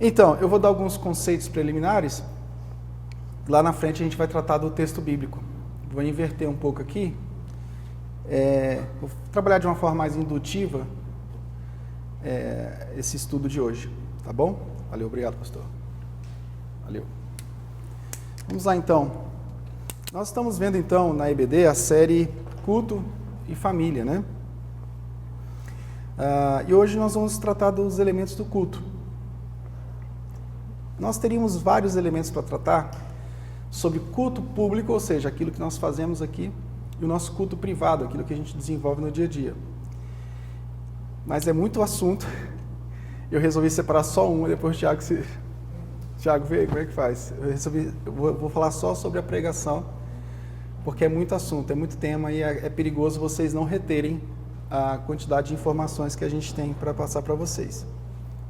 Então, eu vou dar alguns conceitos preliminares. Lá na frente a gente vai tratar do texto bíblico. Vou inverter um pouco aqui. Vou trabalhar de uma forma mais indutiva esse estudo de hoje, tá bom? Valeu, obrigado, pastor. Valeu. Vamos lá, então. Nós estamos vendo, então, na EBD, a série Culto e Família, né? E hoje nós vamos tratar dos elementos do culto. Nós teríamos vários elementos para tratar sobre culto público, ou seja, aquilo que nós fazemos aqui, e o nosso culto privado, aquilo que a gente desenvolve no dia a dia. Mas é muito assunto, eu resolvi separar só um, e depois o Tiago vê como é que faz. Eu vou falar só sobre a pregação, porque é muito assunto, é muito tema, e é perigoso vocês não reterem a quantidade de informações que a gente tem para passar para vocês.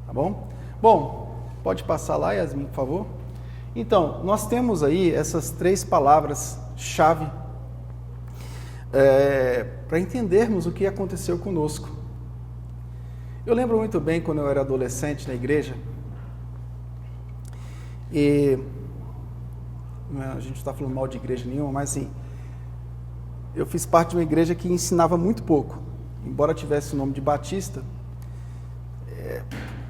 Tá bom? Bom, pode passar lá, Yasmin, por favor. Então, nós temos aí essas 3 palavras-chave para entendermos o que aconteceu conosco. Eu lembro muito bem quando eu era adolescente na igreja, e a gente não está falando mal de igreja nenhuma, mas assim, eu fiz parte de uma igreja que ensinava muito pouco. Embora tivesse o nome de Batista,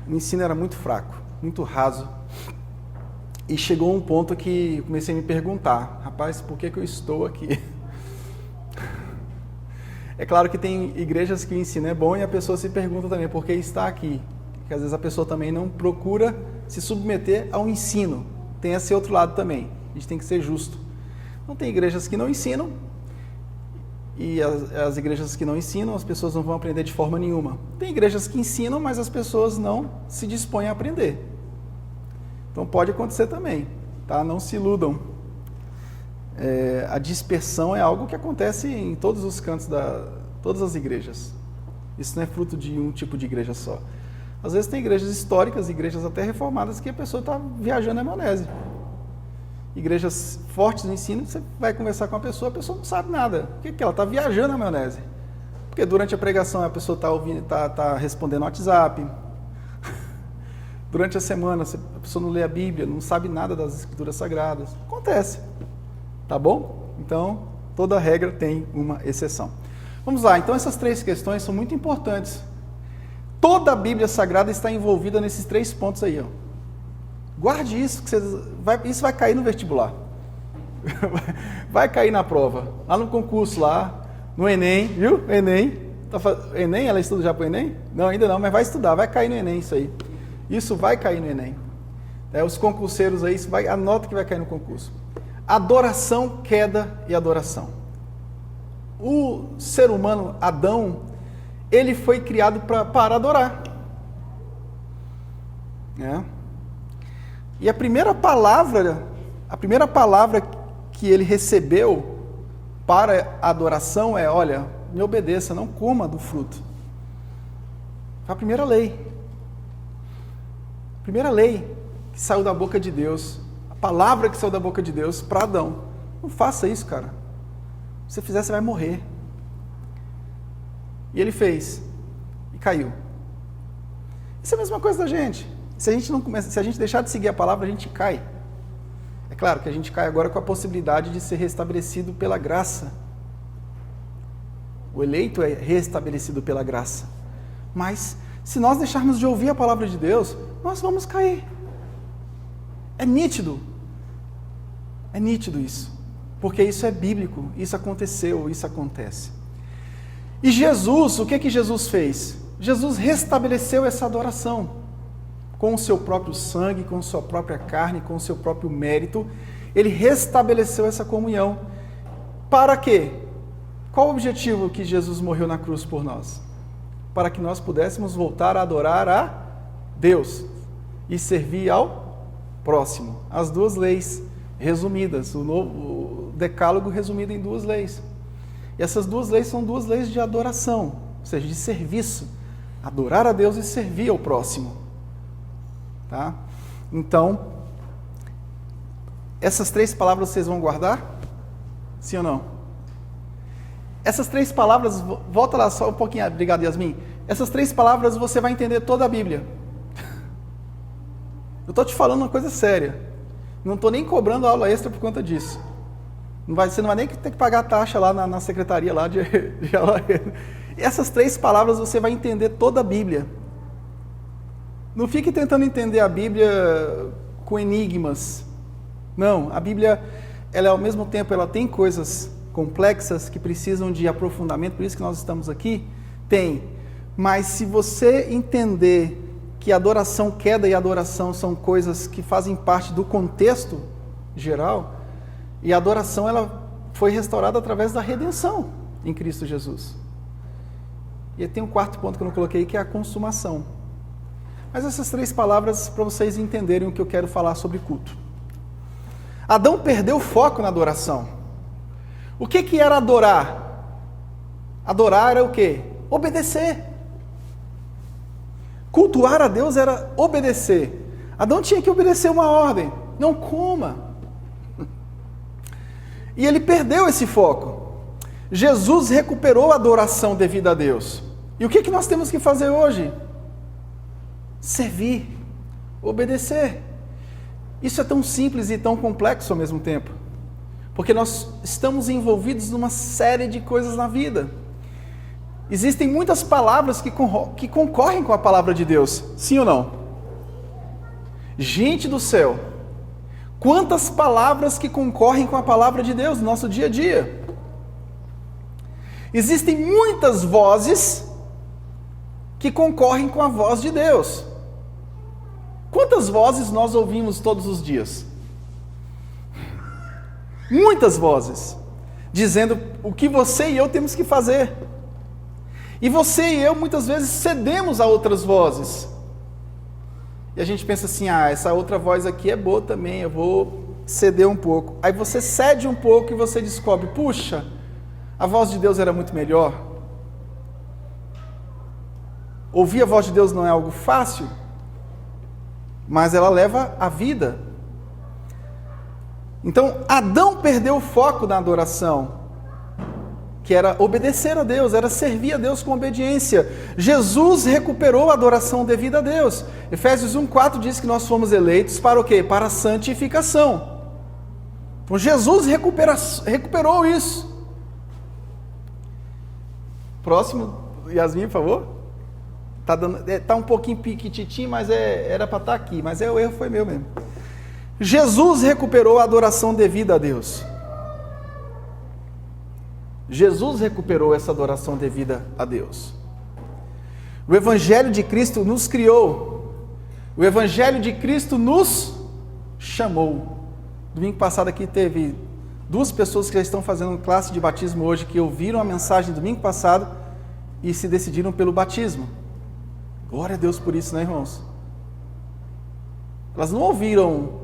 o ensino era muito fraco, muito raso. E chegou um ponto que comecei a me perguntar, rapaz, por que eu estou aqui? É claro que tem igrejas que o ensino é bom e a pessoa se pergunta também por que está aqui. Porque às vezes a pessoa também não procura se submeter ao ensino. Tem esse outro lado também, a gente tem que ser justo. Então tem igrejas que não ensinam, e as igrejas que não ensinam, as pessoas não vão aprender de forma nenhuma. Tem igrejas que ensinam, mas as pessoas não se dispõem a aprender. Então pode acontecer também, tá? Não se iludam. A dispersão é algo que acontece em todos os cantos todas as igrejas. Isso não é fruto de um tipo de igreja só. Às vezes tem igrejas históricas, igrejas até reformadas, que a pessoa está viajando na maionese. Igrejas fortes no ensino, você vai conversar com a pessoa não sabe nada. O que ela está viajando na maionese? Porque durante a pregação a pessoa está respondendo no WhatsApp. Durante a semana a pessoa não lê a Bíblia, não sabe nada das Escrituras Sagradas. Acontece. Tá bom? Então, toda regra tem uma exceção. Vamos lá, então essas 3 questões são muito importantes. Toda a Bíblia Sagrada está envolvida nesses 3 pontos aí, ó. Guarde isso, isso vai cair no vestibular. Vai cair na prova. Lá no concurso, lá, no Enem, viu? Enem. Enem, ela estuda já para o Enem? Não, ainda não, mas vai estudar, vai cair no Enem isso aí. Isso vai cair no Enem. Os concurseiros aí, anota que vai cair no concurso. Adoração, queda e adoração. O ser humano, Adão, ele foi criado para adorar. E a primeira palavra que ele recebeu para a adoração é, olha, me obedeça, não coma do fruto. Foi a primeira lei. A primeira lei que saiu da boca de Deus, a palavra que saiu da boca de Deus para Adão. Não faça isso, cara. Se você fizer, você vai morrer. E ele fez. E caiu. Isso é a mesma coisa da gente. Se a gente deixar de seguir a palavra, a gente cai. É claro que a gente cai agora com a possibilidade de ser restabelecido pela graça. O eleito é restabelecido pela graça. Mas, se nós deixarmos de ouvir a palavra de Deus, nós vamos cair. É nítido. É nítido isso. Porque isso é bíblico. Isso aconteceu, isso acontece. E Jesus, o que Jesus fez? Jesus restabeleceu essa adoração. Com o seu próprio sangue, com sua própria carne, com o seu próprio mérito. Ele restabeleceu essa comunhão. Para quê? Qual o objetivo que Jesus morreu na cruz por nós? Para que nós pudéssemos voltar a adorar a Deus e servir ao próximo. As 2 leis resumidas, o decálogo resumido em 2 leis. E essas 2 leis são 2 leis de adoração, ou seja, de serviço. Adorar a Deus e servir ao próximo. Tá? Então, essas 3 palavras vocês vão guardar? Sim ou não? Essas 3 palavras, volta lá só um pouquinho, obrigado Yasmin. Essas 3 palavras você vai entender toda a Bíblia. Eu estou te falando uma coisa séria. Não estou nem cobrando aula extra por conta disso. Você não vai nem ter que pagar a taxa lá na secretaria lá de aula extra. E essas 3 palavras você vai entender toda a Bíblia. Não fique tentando entender a Bíblia com enigmas. Não, a Bíblia, ela ao mesmo tempo, ela tem coisas complexas que precisam de aprofundamento, por isso que nós estamos aqui. Tem. Mas se você entender que adoração, queda e adoração são coisas que fazem parte do contexto geral, e a adoração ela foi restaurada através da redenção em Cristo Jesus. E tem um 4º ponto que eu não coloquei, que é a consumação. Mas essas 3 palavras para vocês entenderem o que eu quero falar sobre culto. Adão perdeu o foco na adoração. O que era adorar? Adorar era o quê? Obedecer. Cultuar a Deus era obedecer. Adão tinha que obedecer uma ordem. Não coma. E ele perdeu esse foco. Jesus recuperou a adoração devida a Deus. E o que nós temos que fazer hoje? Servir. Obedecer. Isso é tão simples e tão complexo ao mesmo tempo. Porque nós estamos envolvidos numa série de coisas na vida. Existem muitas palavras que concorrem com a palavra de Deus. Sim ou não? Gente do céu, quantas palavras que concorrem com a palavra de Deus no nosso dia a dia? Existem muitas vozes que concorrem com a voz de Deus. Quantas vozes nós ouvimos todos os dias? Muitas vozes, dizendo o que você e eu temos que fazer. E você e eu muitas vezes cedemos a outras vozes. E a gente pensa assim, essa outra voz aqui é boa também, eu vou ceder um pouco. Aí você cede um pouco e você descobre, puxa, a voz de Deus era muito melhor. Ouvir a voz de Deus não é algo fácil, mas ela leva à vida. Então, Adão perdeu o foco na adoração, que era obedecer a Deus, era servir a Deus com obediência. Jesus recuperou a adoração devida a Deus. Efésios 1:4 diz que nós fomos eleitos para o quê? Para a santificação. Então, Jesus recuperou isso. Próximo, Yasmin, por favor. Tá um pouquinho piquititinho, mas era para estar aqui, mas o erro foi meu mesmo. Jesus recuperou a adoração devida a Deus. Jesus recuperou essa adoração devida a Deus. O Evangelho de Cristo nos criou. O Evangelho de Cristo nos chamou. Domingo passado aqui teve 2 pessoas que já estão fazendo classe de batismo hoje, que ouviram a mensagem domingo passado e se decidiram pelo batismo. Glória a Deus por isso, né, irmãos? Elas não ouviram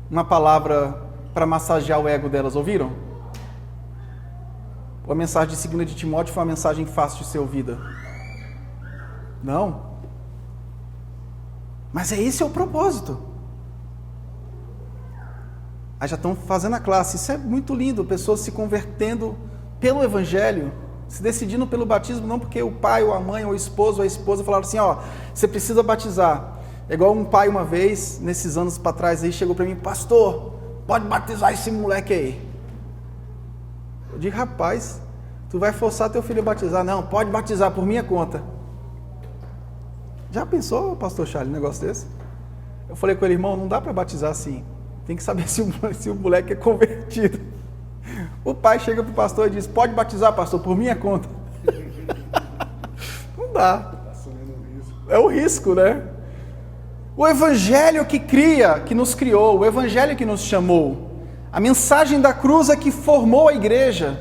uma palavra para massagear o ego delas, ouviram? A mensagem de 2 de Timóteo foi uma mensagem fácil de ser ouvida? Não. Mas esse é o propósito. Aí já estão fazendo a classe. Isso é muito lindo, pessoas se convertendo pelo Evangelho, se decidindo pelo batismo, não porque o pai, ou a mãe, ou o esposo, ou a esposa falaram assim, você precisa batizar. É igual um pai uma vez, nesses anos para trás, aí chegou para mim, pastor, pode batizar esse moleque aí. Eu digo, rapaz, tu vai forçar teu filho a batizar? Não, pode batizar por minha conta. Já pensou, pastor Charles, um negócio desse? Eu falei com ele, irmão, não dá para batizar assim. Tem que saber se o moleque é convertido. O pai chega para o pastor e diz, pode batizar, pastor, por minha conta. Não dá. É o risco, né? O Evangelho que cria, que nos criou, o Evangelho que nos chamou. A mensagem da cruz é que formou a igreja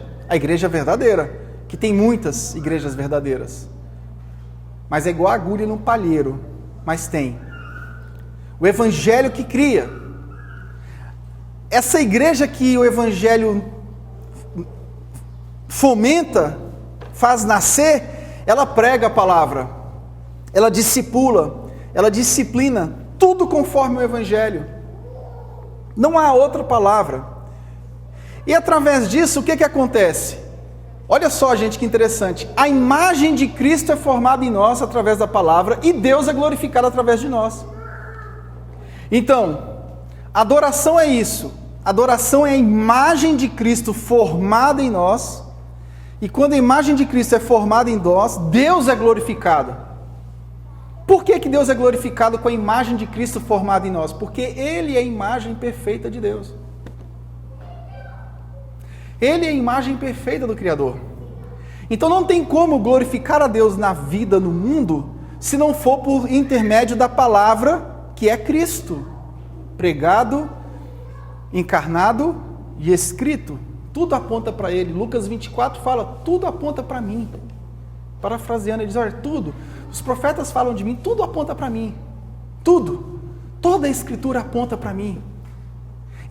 verdadeira, que tem muitas igrejas verdadeiras. Mas é igual a agulha no palheiro, mas tem. O Evangelho que cria. Essa igreja que o Evangelho fomenta, faz nascer, ela prega a palavra, ela discipula, ela disciplina, tudo conforme o Evangelho. Não há outra palavra. E através disso, o que acontece? Olha só, gente, que interessante. A imagem de Cristo é formada em nós através da palavra e Deus é glorificado através de nós. Então, adoração é isso. Adoração é a imagem de Cristo formada em nós. E quando a imagem de Cristo é formada em nós, Deus é glorificado. Por que Deus é glorificado com a imagem de Cristo formada em nós? Porque Ele é a imagem perfeita de Deus. Ele é a imagem perfeita do Criador. Então não tem como glorificar a Deus na vida, no mundo, se não for por intermédio da palavra que é Cristo, pregado, encarnado e escrito. Tudo aponta para Ele. Lucas 24 fala, tudo aponta para mim. Parafraseando, ele diz, olha, tudo. Os profetas falam de mim, tudo aponta para mim. Tudo. Toda a Escritura aponta para mim.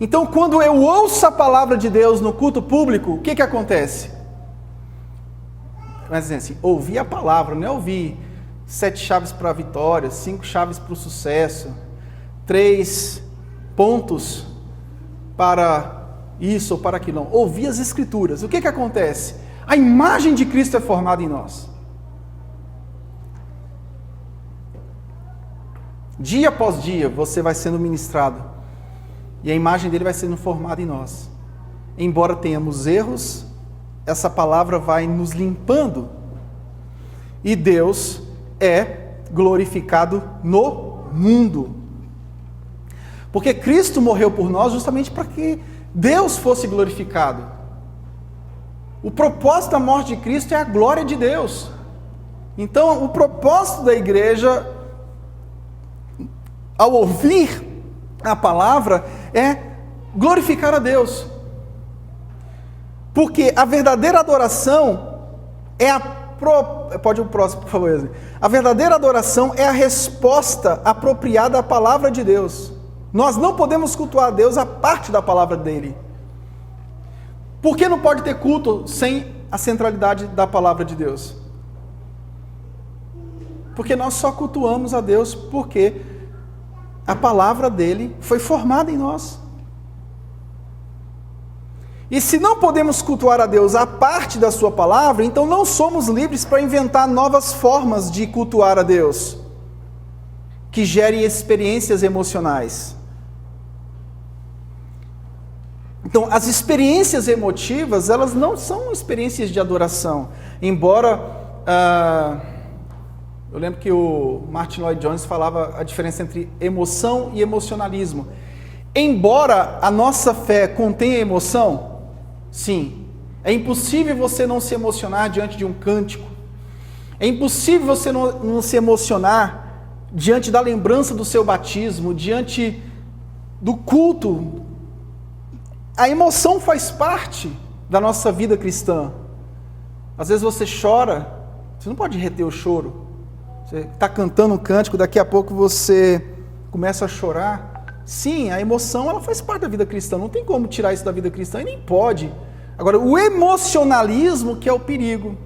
Então, quando eu ouço a palavra de Deus no culto público, o que acontece? Mas assim, ouvir a palavra, não é ouvir 7 chaves para a vitória, 5 chaves para o sucesso, 3 pontos para isso ou para aquilo. Não. Ouvir as Escrituras. O que acontece? A imagem de Cristo é formada em nós. Dia após dia, você vai sendo ministrado. E a imagem dele vai sendo formada em nós. Embora tenhamos erros, essa palavra vai nos limpando. E Deus é glorificado no mundo. Porque Cristo morreu por nós justamente para que Deus fosse glorificado. O propósito da morte de Cristo é a glória de Deus. Então, o propósito da igreja, ao ouvir a palavra, é glorificar a Deus. Porque a verdadeira adoração é Pode ir o próximo, por favor. A verdadeira adoração é a resposta apropriada à palavra de Deus. Nós não podemos cultuar a Deus a parte da palavra dele. Por que não pode ter culto sem a centralidade da palavra de Deus? Porque nós só cultuamos a Deus porque a palavra dele foi formada em nós. E se não podemos cultuar a Deus a parte da sua palavra, então não somos livres para inventar novas formas de cultuar a Deus, que gerem experiências emocionais. Então, as experiências emotivas, elas não são experiências de adoração. Embora, eu lembro que o Martin Lloyd Jones falava a diferença entre emoção e emocionalismo. Embora a nossa fé contenha emoção, sim, é impossível você não se emocionar diante de um cântico. É impossível você não se emocionar diante da lembrança do seu batismo, diante do culto. A emoção faz parte da nossa vida cristã. Às vezes você chora, você não pode reter o choro. Você está cantando um cântico, daqui a pouco você começa a chorar. Sim, a emoção ela faz parte da vida cristã, não tem como tirar isso da vida cristã e nem pode. Agora, o emocionalismo que é o perigo.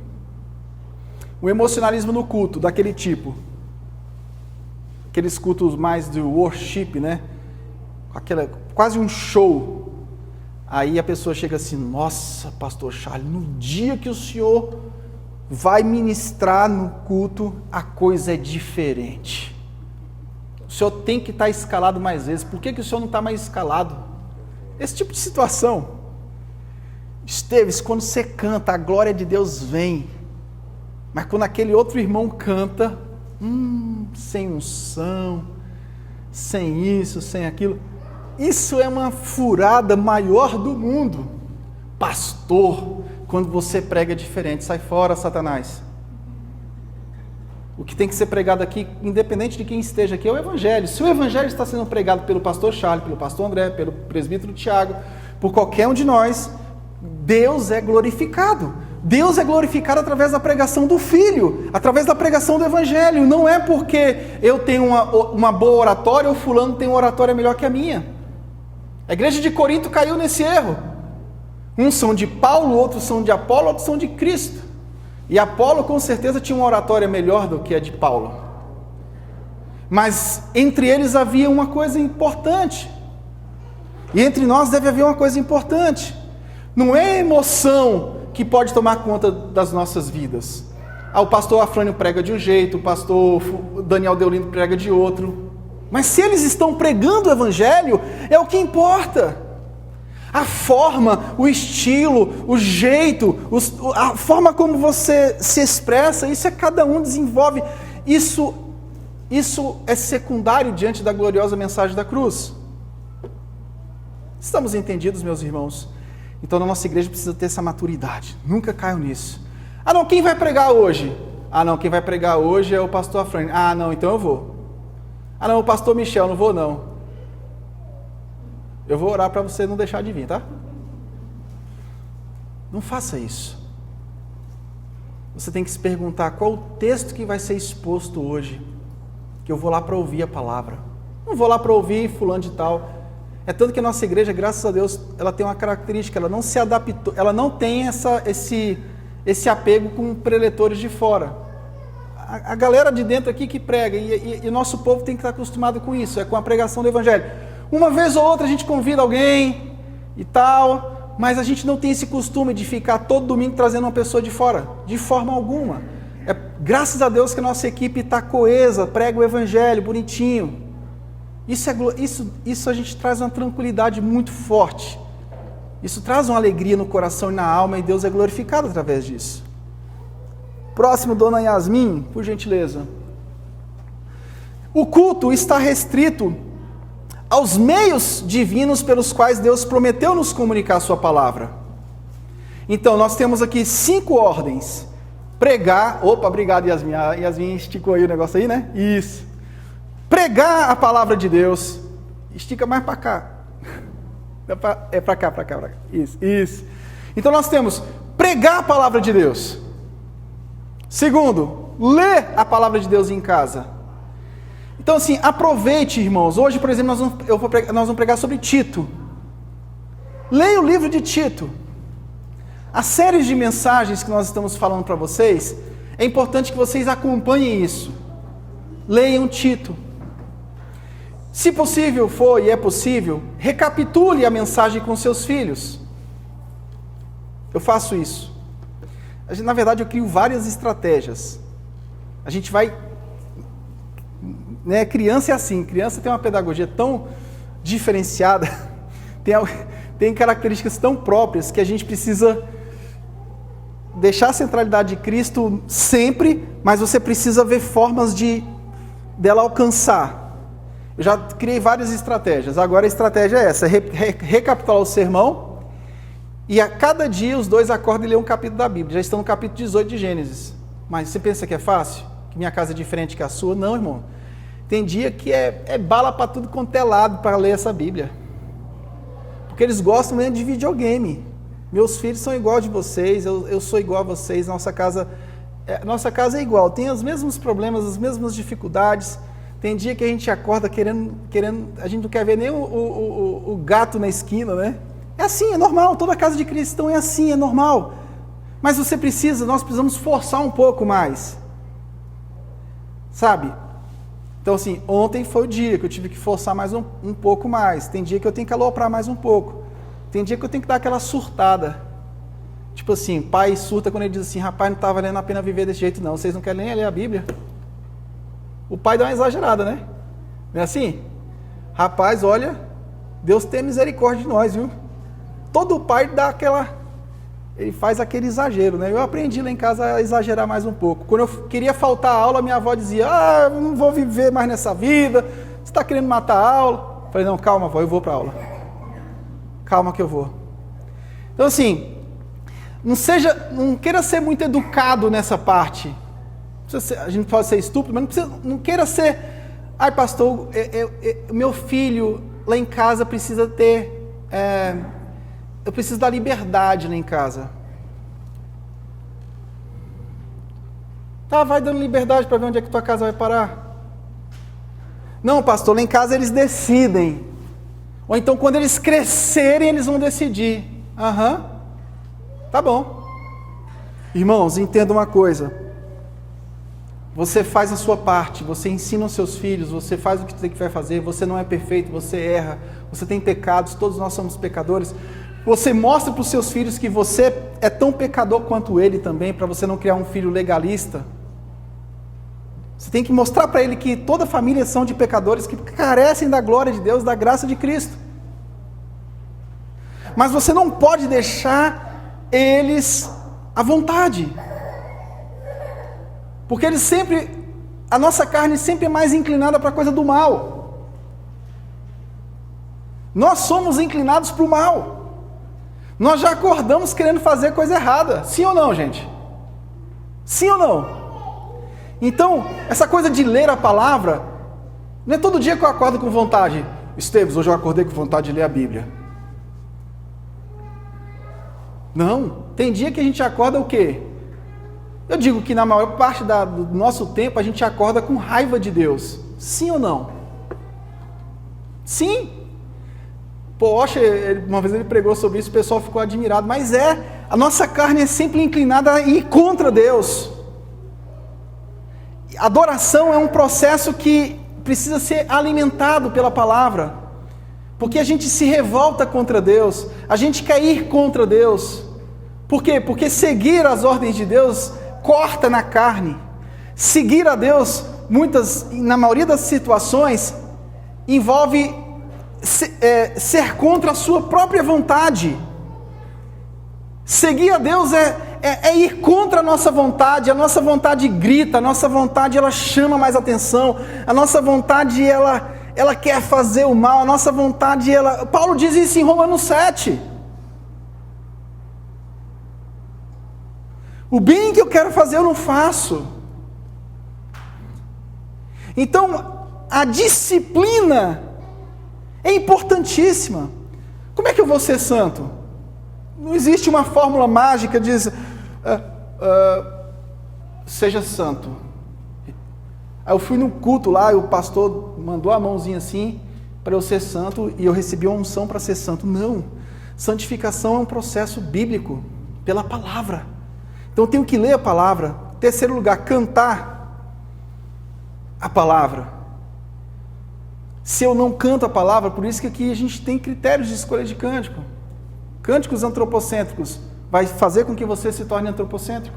O emocionalismo no culto, daquele tipo. Aqueles cultos mais de worship, né? Quase um show. Aí a pessoa chega assim, nossa, pastor Charles, no dia que o senhor vai ministrar no culto, a coisa é diferente. O senhor tem que estar escalado mais vezes. Por que o senhor não está mais escalado? Esse tipo de situação. Esteves, quando você canta, a glória de Deus vem. Mas quando aquele outro irmão canta, sem unção, sem isso, sem aquilo, isso é uma furada maior do mundo. Pastor, quando você prega diferente, sai fora, Satanás. O que tem que ser pregado aqui, independente de quem esteja aqui, é o Evangelho. Se o Evangelho está sendo pregado pelo pastor Charles, pelo pastor André, pelo presbítero Tiago, por qualquer um de nós, Deus é glorificado. Deus é glorificado através da pregação do Filho, através da pregação do Evangelho. Não é porque eu tenho uma boa oratória ou fulano tem uma oratória melhor que a minha. A igreja de Corinto caiu nesse erro. Uns são de Paulo, outros são de Apolo, outros são de Cristo. E Apolo com certeza tinha uma oratória melhor do que a de Paulo. Mas entre eles havia uma coisa importante. E entre nós deve haver uma coisa importante. Não é emoção que pode tomar conta das nossas vidas. O pastor Afrânio prega de um jeito, o pastor Daniel Deolindo prega de outro. Mas se eles estão pregando o evangelho, é o que importa. A forma, o estilo, o jeito, a forma como você se expressa, isso é cada um desenvolve. Isso é secundário diante da gloriosa mensagem da cruz. Estamos entendidos, meus irmãos? Então, na nossa igreja precisa ter essa maturidade. Nunca caiam nisso. Ah, não, quem vai pregar hoje? Ah, não, quem vai pregar hoje é o pastor Afrânio. Ah, não, então eu vou. Ah, não, o pastor Michel, não vou não. Eu vou orar para você não deixar de vir, tá? Não faça isso. Você tem que se perguntar qual o texto que vai ser exposto hoje, que eu vou lá para ouvir a palavra. Não vou lá para ouvir fulano de tal. É tanto que a nossa igreja, graças a Deus, ela tem uma característica, ela não se adaptou, ela não tem esse apego com preletores de fora. A galera de dentro aqui que prega, e o nosso povo tem que estar acostumado com isso, é com a pregação do evangelho. Uma vez ou outra a gente convida alguém e tal, mas a gente não tem esse costume de ficar todo domingo trazendo uma pessoa de fora, de forma alguma. Graças a Deus que a nossa equipe está coesa, prega o evangelho, bonitinho. Isso a gente traz uma tranquilidade muito forte. Isso traz uma alegria no coração e na alma, e Deus é glorificado através disso. Próximo, dona Yasmin, por gentileza. O culto está restrito aos meios divinos pelos quais Deus prometeu nos comunicar a sua palavra. Então, nós temos aqui 5 ordens. Pregar, opa, obrigado Yasmin, a Yasmin esticou aí o negócio aí, né? Isso. Pregar a palavra de Deus, estica mais para cá. É para cá. Isso. Então nós temos pregar a palavra de Deus. Segundo, ler a palavra de Deus em casa. Então assim, aproveite, irmãos. Hoje, por exemplo, nós vamos pregar sobre Tito. Leia o livro de Tito. As séries de mensagens que nós estamos falando para vocês, é importante que vocês acompanhem isso. Leiam Tito. Se possível for e é possível, recapitule a mensagem com seus filhos. Eu faço isso. Na verdade, eu crio várias estratégias. A gente vai... Criança é assim, criança tem uma pedagogia tão diferenciada, tem características tão próprias, que a gente precisa deixar a centralidade de Cristo sempre, mas você precisa ver formas dela alcançar. Eu já criei várias estratégias. Agora a estratégia é essa, recapitular o sermão, e a cada dia os dois acordam e lêem um capítulo da Bíblia. Já estão no capítulo 18 de Gênesis. Mas você pensa que é fácil? Que minha casa é diferente que a sua? Não, irmão. Tem dia que é bala para tudo quanto é lado para ler essa Bíblia. Porque eles gostam mesmo de videogame. Meus filhos são igual de vocês, eu sou igual a vocês, nossa casa é igual, tem os mesmos problemas, as mesmas dificuldades. Tem dia que a gente acorda querendo, a gente não quer ver nem o gato na esquina, né? É assim, é normal, toda casa de cristão é assim, é normal. Mas nós precisamos forçar um pouco mais. Sabe? Então assim, ontem foi o dia que eu tive que forçar mais um pouco mais. Tem dia que eu tenho que aloprar mais um pouco. Tem dia que eu tenho que dar aquela surtada. Tipo assim, pai surta quando ele diz assim, rapaz, não está valendo a pena viver desse jeito não, vocês não querem nem ler a Bíblia? O pai dá uma exagerada, né? Não é assim? Rapaz, olha, Deus tem misericórdia de nós, viu? Todo pai ele faz aquele exagero, né? Eu aprendi lá em casa a exagerar mais um pouco. Quando eu queria faltar a aula, minha avó dizia, eu não vou viver mais nessa vida, você está querendo matar a aula? Eu falei, não, calma, avó, eu vou para a aula. Calma que eu vou. Então assim, não queira ser muito educado nessa parte. A gente pode ser estúpido, mas não queira ser, ai pastor, meu filho lá em casa precisa ter, eu preciso da liberdade lá em casa. Tá, vai dando liberdade para ver onde é que tua casa vai parar. Não, pastor, lá em casa eles decidem. Ou então quando eles crescerem, eles vão decidir. Tá bom. Irmãos, entenda uma coisa. Você faz a sua parte, você ensina os seus filhos, você faz o que você vai fazer, você não é perfeito, você erra, você tem pecados, todos nós somos pecadores. Você mostra para os seus filhos que você é tão pecador quanto ele também, para você não criar um filho legalista. Você tem que mostrar para ele que toda família são de pecadores que carecem da glória de Deus, da graça de Cristo. Mas você não pode deixar eles à vontade. Porque a nossa carne sempre é mais inclinada para a coisa do mal. Nós somos inclinados para o mal. Nós já acordamos querendo fazer coisa errada. Sim ou não, gente? Sim ou não? Então, essa coisa de ler a palavra, não é todo dia que eu acordo com vontade. Esteves, hoje eu acordei com vontade de ler a Bíblia. Não, tem dia que a gente acorda o quê? Eu digo que na maior parte do nosso tempo a gente acorda com raiva de Deus. Sim ou não? Sim. Poxa, uma vez ele pregou sobre isso, o pessoal ficou admirado. Mas a nossa carne é sempre inclinada a ir contra Deus. Adoração é um processo que precisa ser alimentado pela palavra. Porque a gente se revolta contra Deus. A gente quer ir contra Deus. Por quê? Porque seguir as ordens de Deus corta na carne. Seguir a Deus, na maioria das situações, envolve ser contra a sua própria vontade. Seguir a Deus é ir contra a nossa vontade grita, a nossa vontade ela chama mais atenção, a nossa vontade ela quer fazer o mal, a nossa vontade Paulo diz isso em Romanos 7. O bem que eu quero fazer eu não faço. Então, a disciplina é importantíssima. Como é que eu vou ser santo? Não existe uma fórmula mágica que diz, seja santo. Aí eu fui no culto lá, e o pastor mandou a mãozinha assim, para eu ser santo, e eu recebi uma unção para ser santo. Não, santificação é um processo bíblico, pela palavra. Então eu tenho que ler a palavra. Terceiro lugar, cantar a palavra. Se eu não canto a palavra, por isso que aqui a gente tem critérios de escolha de cântico. Cânticos antropocêntricos vai fazer com que você se torne antropocêntrico.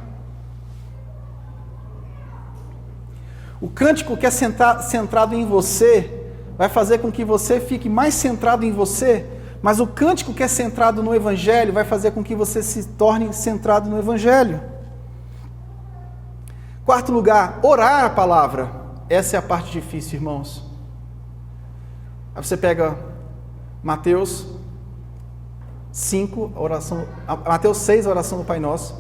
O cântico que é centrado em você vai fazer com que você fique mais centrado em você, mas o cântico que é centrado no Evangelho vai fazer com que você se torne centrado no Evangelho. Quarto lugar, orar a palavra. Essa é a parte difícil, irmãos. Aí você pega Mateus 5, Mateus 6, a oração do Pai Nosso.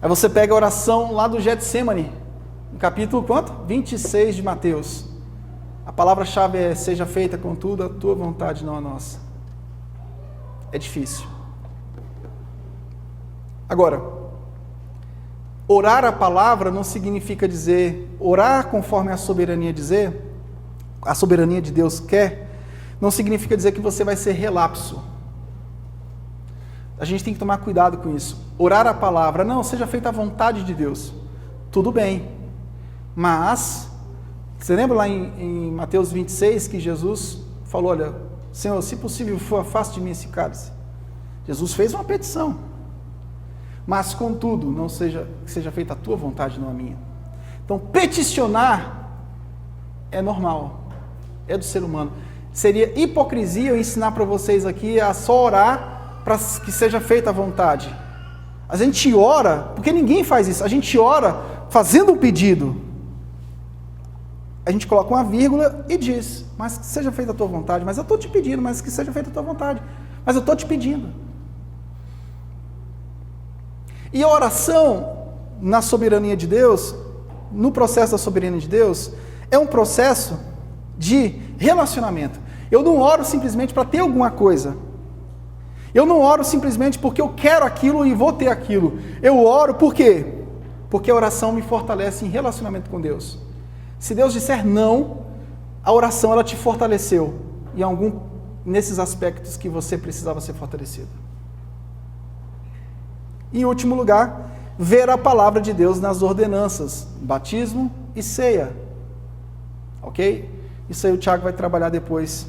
Aí você pega a oração lá do Getsemane, no capítulo quanto? 26 de Mateus. A palavra-chave é: seja feita contudo a tua vontade, não a nossa. É difícil. Agora, orar a palavra não significa dizer, orar conforme a soberania de Deus quer, não significa dizer que você vai ser relapso. A gente tem que tomar cuidado com isso. Orar a palavra, não, seja feita a vontade de Deus. Tudo bem. Mas, você lembra lá em Mateus 26 que Jesus falou, olha, Senhor, se possível for, afaste de mim esse cálice. Jesus fez uma petição. Mas, contudo, não seja feita a tua vontade, não a minha. Então, peticionar é normal. É do ser humano. Seria hipocrisia eu ensinar para vocês aqui a só orar para que seja feita a vontade. A gente ora, porque ninguém faz isso, a gente ora fazendo o pedido. A gente coloca uma vírgula e diz, mas que seja feita a tua vontade, mas eu estou te pedindo, mas que seja feita a tua vontade, mas eu estou te pedindo. E a oração na soberania de Deus, no processo da soberania de Deus, é um processo de relacionamento. Eu não oro simplesmente para ter alguma coisa. Eu não oro simplesmente porque eu quero aquilo e vou ter aquilo. Eu oro por quê? Porque a oração me fortalece em relacionamento com Deus. Se Deus disser não, a oração ela te fortaleceu nesses aspectos que você precisava ser fortalecido. Em último lugar, ver a palavra de Deus nas ordenanças, batismo e ceia. Ok? Isso aí o Tiago vai trabalhar depois.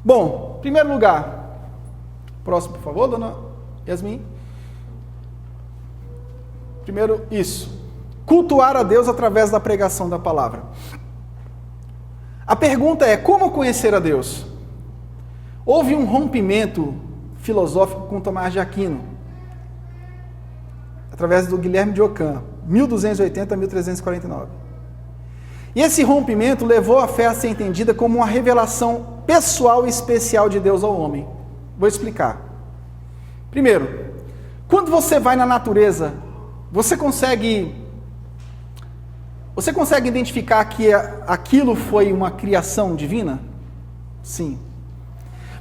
Bom, em primeiro lugar, próximo, por favor, dona Yasmin. Primeiro, isso. cultuar a Deus através da pregação da palavra. A pergunta é, como conhecer a Deus? Houve um rompimento filosófico com Tomás de Aquino, através do Guilherme de Ockham, 1280 a 1349. E esse rompimento levou a fé a ser entendida como uma revelação pessoal e especial de Deus ao homem. Vou explicar. Primeiro, quando você vai na natureza, você consegue identificar que aquilo foi uma criação divina? Sim.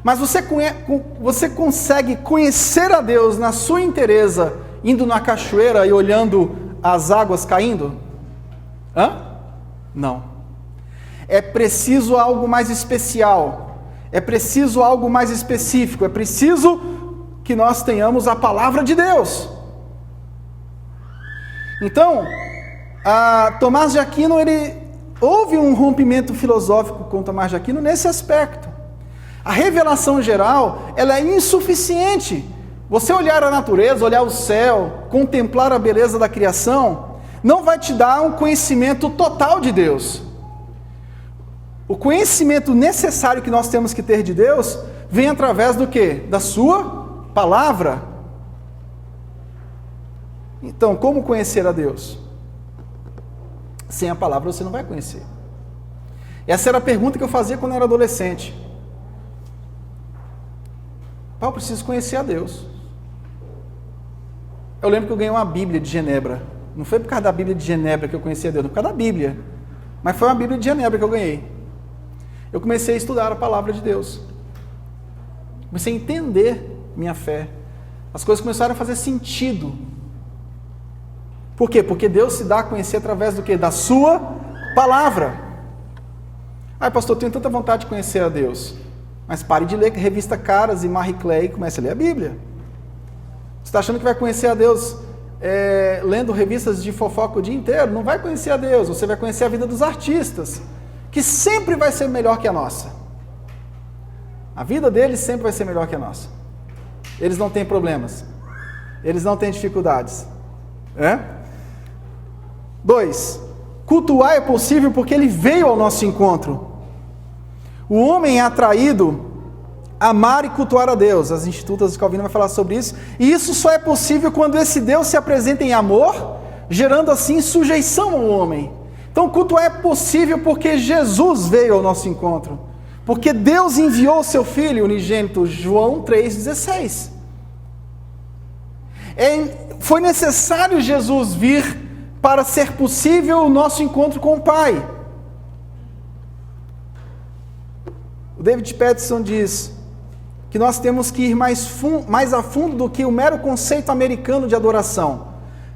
Mas você consegue conhecer a Deus na sua inteireza, indo na cachoeira e olhando as águas caindo? Não. É preciso algo mais especial. É preciso algo mais específico. É preciso que nós tenhamos a palavra de Deus. Então, Tomás de Aquino, houve um rompimento filosófico com Tomás de Aquino nesse aspecto. A revelação geral, ela é insuficiente. Você olhar a natureza, olhar o céu, contemplar a beleza da criação, não vai te dar um conhecimento total de Deus. O conhecimento necessário que nós temos que ter de Deus vem através do quê? Da sua palavra. Então, como conhecer a Deus? Sem a palavra você não vai conhecer. Essa era a pergunta que eu fazia quando eu era adolescente. Eu preciso conhecer a Deus. Eu lembro que eu ganhei uma Bíblia de Genebra. Não foi por causa da Bíblia de Genebra que eu conheci a Deus, não, por causa da Bíblia. Mas foi uma Bíblia de Genebra que eu ganhei. Eu comecei a estudar a palavra de Deus. Comecei a entender minha fé. As coisas começaram a fazer sentido. Por quê? Porque Deus se dá a conhecer através do quê? Da sua palavra. Ai, pastor, eu tenho tanta vontade de conhecer a Deus. Mas pare de ler revista Caras e Marie Claire e comece a ler a Bíblia. Você está achando que vai conhecer a Deus lendo revistas de fofoca o dia inteiro? Não vai conhecer a Deus. Você vai conhecer a vida dos artistas, que sempre vai ser melhor que a nossa. A vida deles sempre vai ser melhor que a nossa. Eles não têm problemas. Eles não têm dificuldades. 2. Cultuar é possível porque ele veio ao nosso encontro. O homem é atraído a amar e cultuar a Deus. As Institutas de Calvino vai falar sobre isso. E isso só é possível quando esse Deus se apresenta em amor, gerando assim sujeição ao homem. Então cultuar é possível porque Jesus veio ao nosso encontro. Porque Deus enviou o seu Filho unigênito, João 3,16. Foi necessário Jesus vir para ser possível o nosso encontro com o Pai. O David Peterson diz que nós temos que ir mais a fundo do que o mero conceito americano de adoração.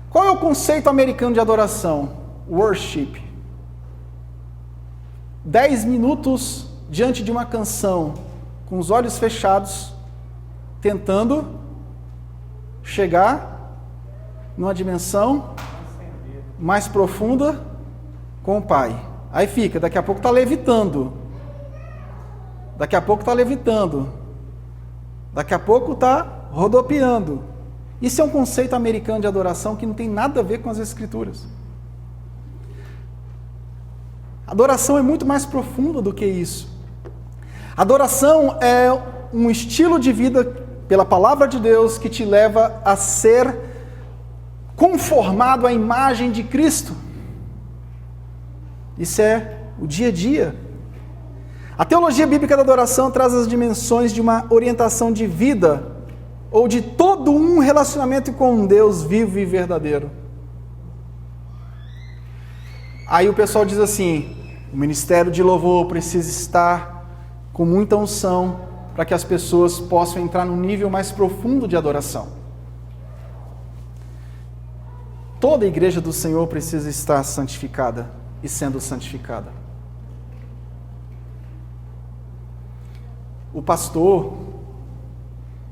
Qual é o conceito americano de adoração? Worship. 10 minutos diante de uma canção, com os olhos fechados, tentando chegar numa dimensão mais profunda com o Pai. Aí fica, daqui a pouco está levitando. Daqui a pouco está levitando. Daqui a pouco está rodopiando. Isso é um conceito americano de adoração que não tem nada a ver com as Escrituras. Adoração é muito mais profunda do que isso. Adoração é um estilo de vida pela palavra de Deus que te leva a ser conformado à imagem de Cristo. Isso é o dia a dia. A teologia bíblica da adoração traz as dimensões de uma orientação de vida ou de todo um relacionamento com um Deus vivo e verdadeiro. Aí o pessoal diz assim, o ministério de louvor precisa estar com muita unção para que as pessoas possam entrar num nível mais profundo de adoração. Toda a igreja do Senhor precisa estar santificada e sendo santificada. O pastor,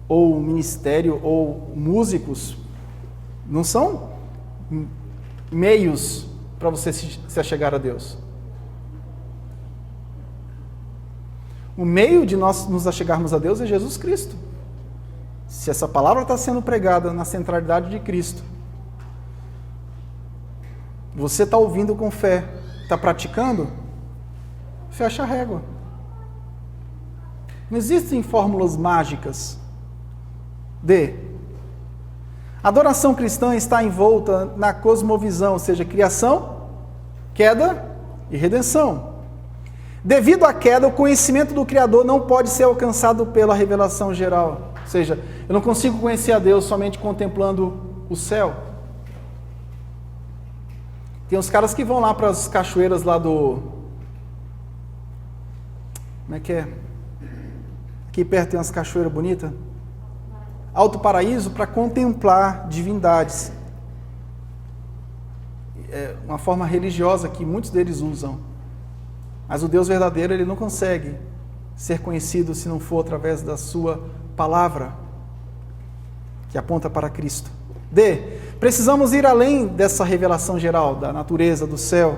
ou o ministério, ou músicos, não são meios para você se achegar a Deus. O meio de nós nos achegarmos a Deus é Jesus Cristo. Se essa palavra está sendo pregada na centralidade de Cristo, Você está ouvindo com fé, está praticando? Fecha a régua. Não existem fórmulas mágicas. A adoração cristã está envolta na cosmovisão, ou seja, criação, queda e redenção. Devido à queda, o conhecimento do Criador não pode ser alcançado pela revelação geral. Ou seja, eu não consigo conhecer a Deus somente contemplando o céu. Tem uns caras que vão lá para as cachoeiras lá do... Como é que é? Aqui perto tem umas cachoeiras bonitas. Alto Paraíso, para contemplar divindades. É uma forma religiosa que muitos deles usam. Mas o Deus verdadeiro, ele não consegue ser conhecido se não for através da sua palavra, que aponta para Cristo. Precisamos ir além dessa revelação geral da natureza, do céu,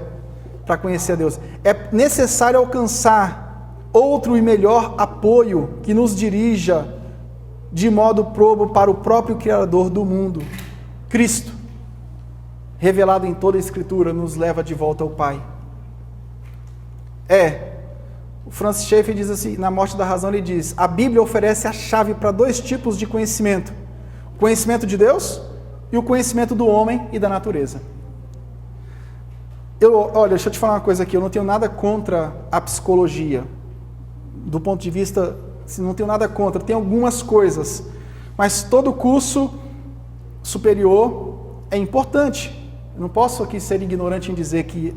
para conhecer a Deus. É necessário alcançar outro e melhor apoio que nos dirija de modo probo para o próprio Criador do mundo. Cristo, revelado em toda a Escritura, nos leva de volta ao Pai. O Francis Schaeffer diz assim, na Morte da Razão, ele diz: a Bíblia oferece a chave para 2 tipos de conhecimento: o conhecimento de Deus e o conhecimento do homem e da natureza. Olha, deixa eu te falar uma coisa aqui, eu não tenho nada contra a psicologia, do ponto de vista, não tenho nada contra, tem algumas coisas, mas todo curso superior é importante. Eu não posso aqui ser ignorante em dizer que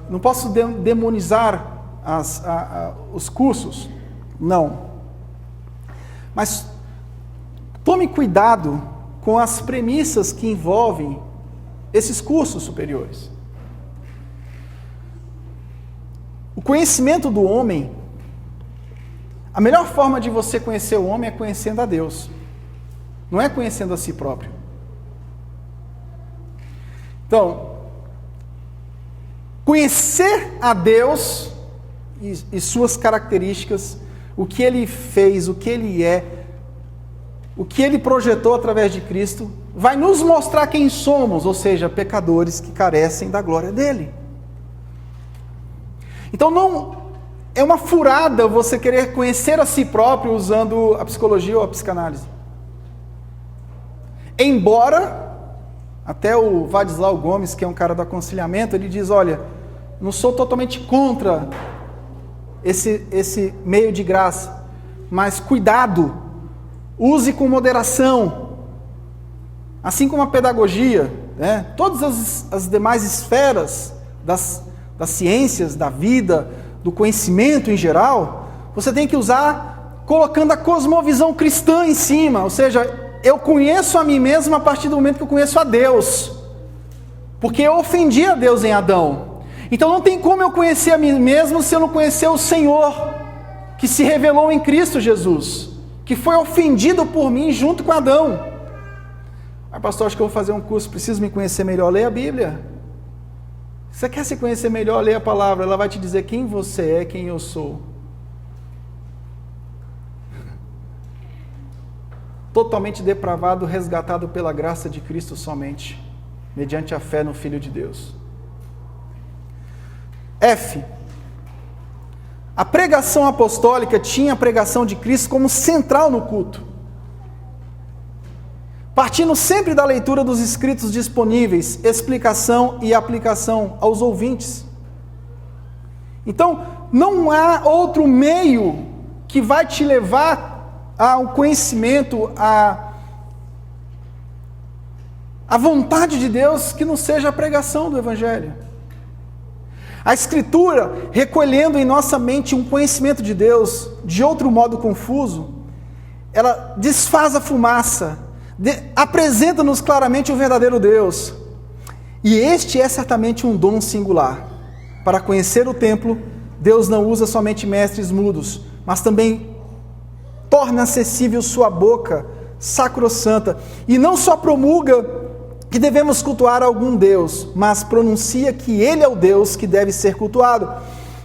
não posso demonizar os cursos, não. Mas tome cuidado com as premissas que envolvem esses cursos superiores. O conhecimento do homem, a melhor forma de você conhecer o homem é conhecendo a Deus, não é conhecendo a si próprio. Então, conhecer a Deus e suas características, o que Ele fez, o que Ele é, o que Ele projetou através de Cristo, vai nos mostrar quem somos, ou seja, pecadores que carecem da glória dEle. Então não é uma furada você querer conhecer a si próprio usando a psicologia ou a psicanálise. Embora, até o Vadislau Gomes, que é um cara do aconselhamento, ele diz, olha, não sou totalmente contra esse meio de graça, mas cuidado, use com moderação, assim como a pedagogia, né? Todas as demais esferas das ciências, da vida, do conhecimento em geral, você tem que usar colocando a cosmovisão cristã em cima, ou seja, eu conheço a mim mesmo a partir do momento que eu conheço a Deus, porque eu ofendi a Deus em Adão. Então não tem como eu conhecer a mim mesmo se eu não conhecer o Senhor, que se revelou em Cristo Jesus, que foi ofendido por mim junto com Adão. Pastor, acho que eu vou fazer um curso, preciso me conhecer melhor. Leia a Bíblia. Você quer se conhecer melhor, leia a palavra, ela vai te dizer quem você é, quem eu sou. Totalmente depravado, resgatado pela graça de Cristo somente, mediante a fé no Filho de Deus. A pregação apostólica tinha a pregação de Cristo como central no culto, partindo sempre da leitura dos escritos disponíveis, explicação e aplicação aos ouvintes. Então, não há outro meio que vai te levar ao conhecimento, à vontade de Deus, que não seja a pregação do Evangelho. A Escritura, recolhendo em nossa mente um conhecimento de Deus, de outro modo confuso, ela desfaz a fumaça, apresenta-nos claramente o verdadeiro Deus. E este é certamente um dom singular. Para conhecer o templo, Deus não usa somente mestres mudos, mas também torna acessível sua boca sacrossanta, e não só promulga que devemos cultuar algum Deus, mas pronuncia que Ele é o Deus que deve ser cultuado.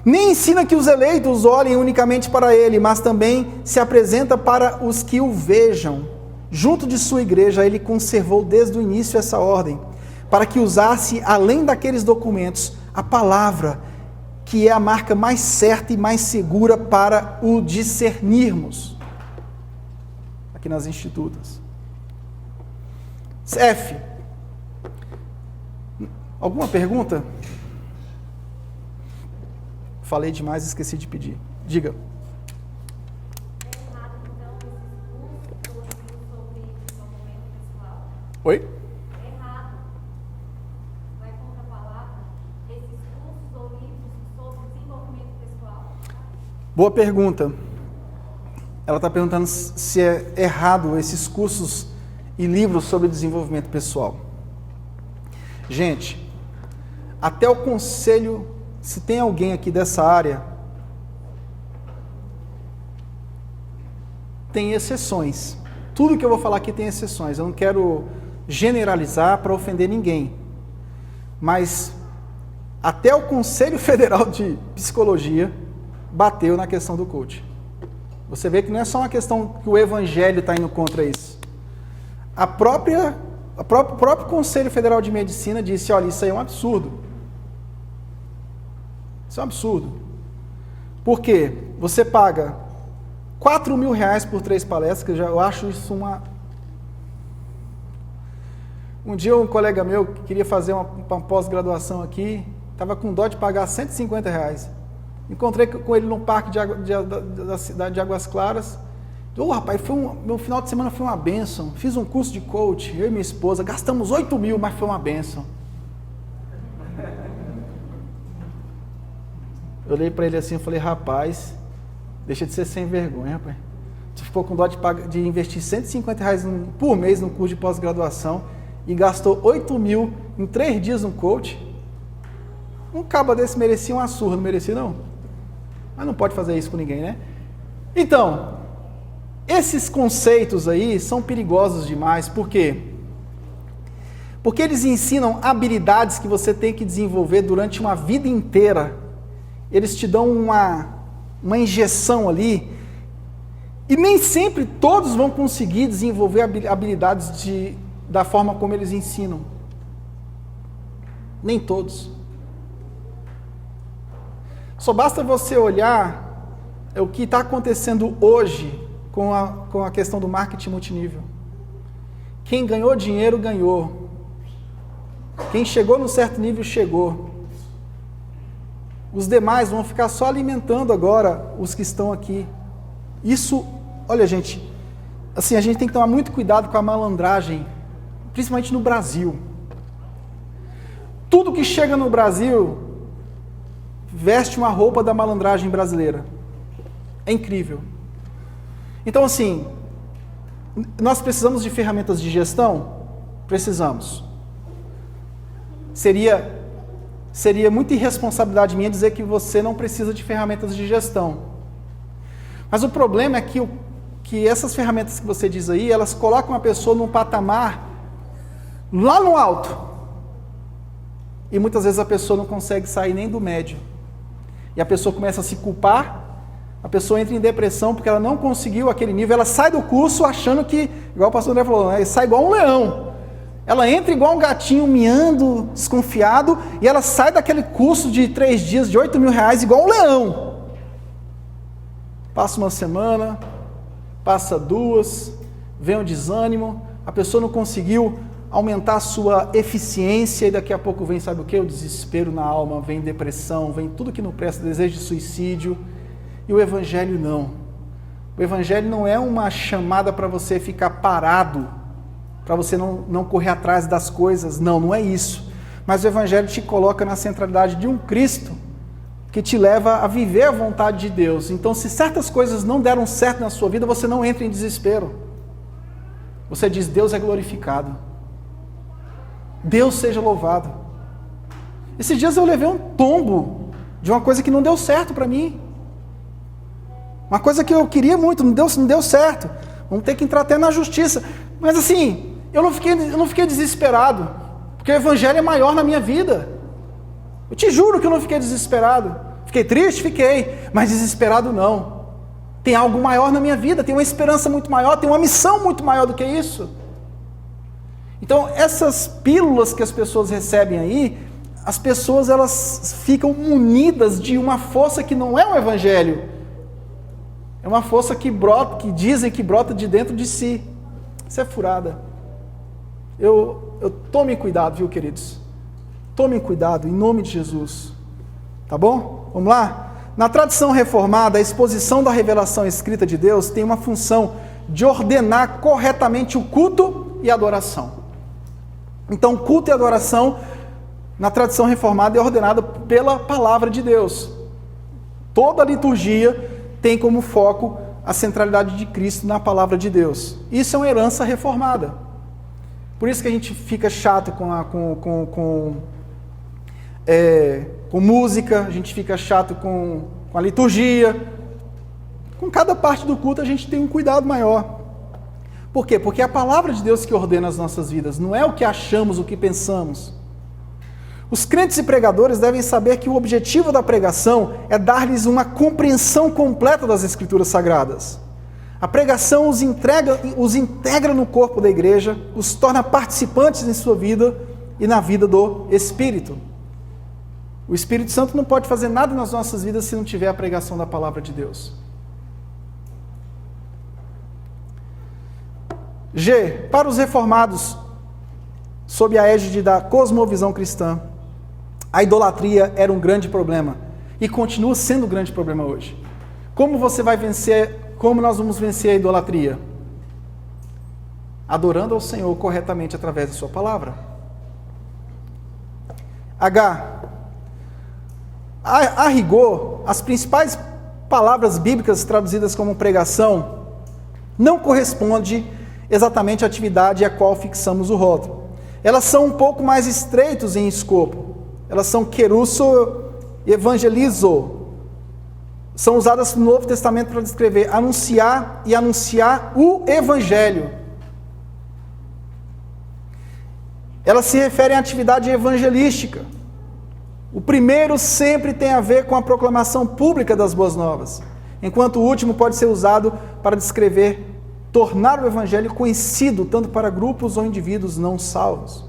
Nem ensina que os eleitos olhem unicamente para Ele, mas também se apresenta para os que o vejam. Junto de sua igreja, Ele conservou desde o início essa ordem. para que usasse, além daqueles documentos, a palavra, que é a marca mais certa e mais segura para o discernirmos, aqui nas institutas. F. Alguma pergunta? Falei demais, esqueci de pedir. Diga. É errado, então, esses cursos sobre desenvolvimento pessoal? Oi? É errado, vai contra a palavra, esses cursos ou livros sobre desenvolvimento pessoal? Boa pergunta. Ela está perguntando se é errado esses cursos e livros sobre desenvolvimento pessoal. Gente, até o conselho, se tem alguém aqui dessa área, tem exceções. Tudo que eu vou falar aqui tem exceções. Eu não quero generalizar para ofender ninguém. Mas até o Conselho Federal de Psicologia bateu na questão do coach. Você vê que não é só uma questão que o Evangelho está indo contra isso. O próprio Conselho Federal de Medicina disse, olha, isso aí é um absurdo. Isso é um absurdo. Por quê? Você paga R$4.000 por 3 palestras, que eu acho isso uma... Um dia um colega meu que queria fazer uma pós-graduação aqui, estava com dó de pagar R$150. Encontrei com ele no parque da cidade de Águas Claras. Rapaz, meu final de semana foi uma bênção. Fiz um curso de coach, eu e minha esposa, gastamos R$8.000, mas foi uma bênção. Eu olhei para ele assim e falei, rapaz, deixa de ser sem vergonha, rapaz. Você ficou com dó de investir R$150 por mês no curso de pós-graduação e gastou R$8.000 em 3 dias no coach. Um caba desse merecia uma surra, não merecia não? Mas não pode fazer isso com ninguém, né? Então, esses conceitos aí são perigosos demais, por quê? Porque eles ensinam habilidades que você tem que desenvolver durante uma vida inteira. Eles te dão uma injeção ali, e nem sempre todos vão conseguir desenvolver habilidades da forma como eles ensinam. Nem todos. Só basta você olhar o que está acontecendo hoje com a questão do marketing multinível. Quem ganhou dinheiro, ganhou. Quem chegou no certo nível, chegou. Os demais vão ficar só alimentando agora os que estão aqui. Isso, olha gente, assim, a gente tem que tomar muito cuidado com a malandragem, principalmente no Brasil. Tudo que chega no Brasil veste uma roupa da malandragem brasileira. É incrível. Então, assim, nós precisamos de ferramentas de gestão? Precisamos. Seria muita irresponsabilidade minha dizer que você não precisa de ferramentas de gestão. Mas o problema é que essas ferramentas que você diz aí, elas colocam a pessoa num patamar lá no alto. E muitas vezes a pessoa não consegue sair nem do médio. E a pessoa começa a se culpar, a pessoa entra em depressão porque ela não conseguiu aquele nível, ela sai do curso achando que, igual o pastor André falou, né, sai igual um leão. Ela entra igual um gatinho miando, desconfiado, e ela sai daquele curso de 3 dias, de R$8.000, igual um leão. Passa uma semana, passa 2, vem um desânimo, a pessoa não conseguiu aumentar a sua eficiência, e daqui a pouco vem, sabe o que? O desespero na alma, vem depressão, vem tudo que não presta, desejo de suicídio. E o Evangelho não. O Evangelho não é uma chamada para você ficar parado, para você não correr atrás das coisas, não é isso. Mas o Evangelho te coloca na centralidade de um Cristo, que te leva a viver a vontade de Deus. Então, se certas coisas não deram certo na sua vida, você não entra em desespero. Você diz, Deus é glorificado. Deus seja louvado. Esses dias eu levei um tombo de uma coisa que não deu certo para mim. Uma coisa que eu queria muito, não deu certo. Vamos ter que entrar até na justiça. Mas assim, eu não fiquei desesperado, porque o Evangelho é maior na minha vida. Eu te juro que eu não fiquei desesperado. Fiquei triste? Fiquei, mas desesperado não. Tem algo maior na minha vida, tem uma esperança muito maior, tem uma missão muito maior do que isso. Então, essas pílulas que as pessoas recebem aí, as pessoas elas ficam munidas de uma força que não é o Evangelho. É uma força que brota, que dizem que brota de dentro de si. Isso é furada. Tomem cuidado, viu, queridos? Tomem cuidado, em nome de Jesus. Tá bom? Vamos lá? Na tradição reformada, a exposição da revelação escrita de Deus tem uma função de ordenar corretamente o culto e a adoração. Então, culto e adoração, na tradição reformada, é ordenado pela palavra de Deus. Toda a liturgia tem como foco a centralidade de Cristo na palavra de Deus. Isso é uma herança reformada. Por isso que a gente fica chato com música, a gente fica chato com a liturgia. Com cada parte do culto a gente tem um cuidado maior. Por quê? Porque é a palavra de Deus que ordena as nossas vidas, não é o que achamos, o que pensamos. Os crentes e pregadores devem saber que o objetivo da pregação é dar-lhes uma compreensão completa das Escrituras Sagradas. A pregação os integra no corpo da igreja, os torna participantes em sua vida e na vida do Espírito. O Espírito Santo não pode fazer nada nas nossas vidas se não tiver a pregação da palavra de Deus. G. Para os reformados, sob a égide da cosmovisão cristã, a idolatria era um grande problema e continua sendo um grande problema hoje. Como nós vamos vencer a idolatria? Adorando ao Senhor corretamente através de sua palavra. H. A rigor, as principais palavras bíblicas traduzidas como pregação não correspondem exatamente à atividade a qual fixamos o rótulo. Elas são um pouco mais estreitos em escopo. Elas são kerusso e evangelizo. São usadas no Novo Testamento para descrever anunciar o Evangelho. Elas se referem à atividade evangelística. O primeiro sempre tem a ver com a proclamação pública das boas novas, enquanto o último pode ser usado para descrever, tornar o Evangelho conhecido tanto para grupos ou indivíduos não salvos.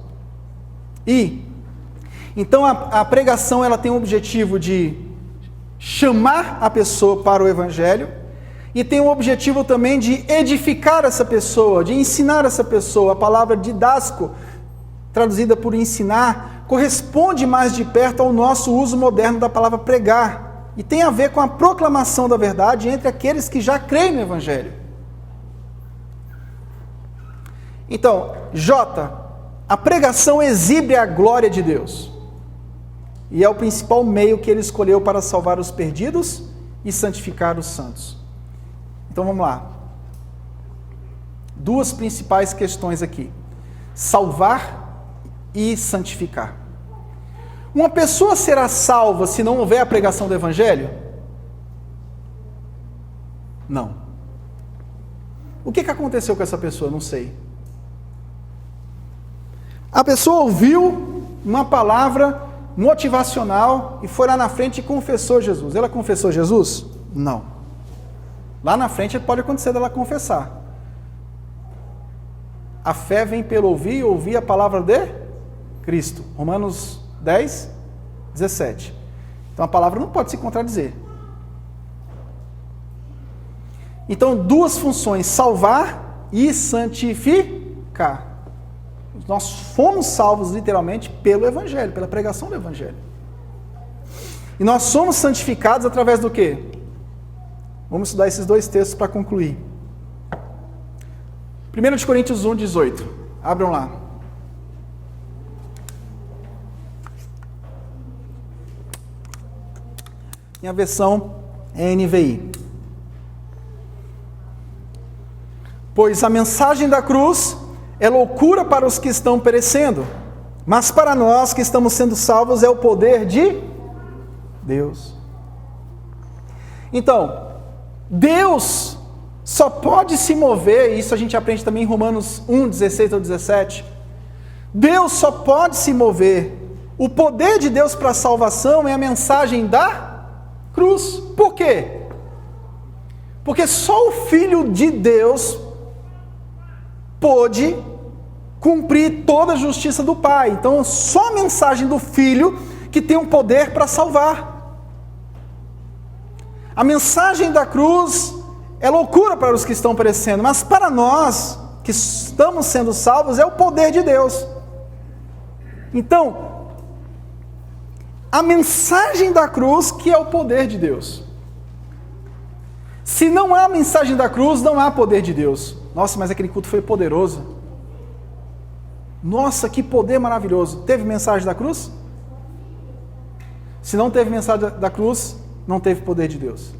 Então a pregação ela tem o objetivo de chamar a pessoa para o Evangelho e tem o objetivo também de edificar essa pessoa, de ensinar essa pessoa. A palavra didasco, traduzida por ensinar, corresponde mais de perto ao nosso uso moderno da palavra pregar e tem a ver com a proclamação da verdade entre aqueles que já creem no Evangelho. Então, J, a pregação exibe a glória de Deus e é o principal meio que ele escolheu para salvar os perdidos e santificar os santos. Então vamos lá. Duas principais questões aqui: salvar e santificar. Uma pessoa será salva se não houver a pregação do Evangelho? Não. O que aconteceu com essa pessoa? Não sei. A pessoa ouviu uma palavra motivacional e foi lá na frente e confessou Jesus. Ela confessou Jesus? Não. Lá na frente pode acontecer dela confessar. A fé vem pelo ouvir e ouvir a palavra de Cristo. Romanos 10, 17. Então a palavra não pode se contradizer. Então, duas funções: salvar e santificar. Nós fomos salvos literalmente pelo Evangelho, pela pregação do Evangelho. E nós somos santificados através do quê? Vamos estudar esses dois textos para concluir. 1 Coríntios 1, 18. Abram lá. Minha versão é NVI. Pois a mensagem da cruz é loucura para os que estão perecendo, mas para nós que estamos sendo salvos é o poder de Deus. Então, Deus só pode se mover, e isso a gente aprende também em Romanos 1, 16 ou 17. Deus só pode se mover. O poder de Deus para a salvação é a mensagem da cruz. Por quê? Porque só o Filho de Deus pôde cumprir toda a justiça do Pai. Então, só a mensagem do Filho que tem um poder para salvar. A mensagem da cruz é loucura para os que estão perecendo, mas para nós que estamos sendo salvos é o poder de Deus. Então, a mensagem da cruz que é o poder de Deus. Se não há mensagem da cruz, não há poder de Deus. Nossa, mas aquele culto foi poderoso. Nossa, que poder maravilhoso. Teve mensagem da cruz? Se não teve mensagem da cruz, não teve poder de Deus.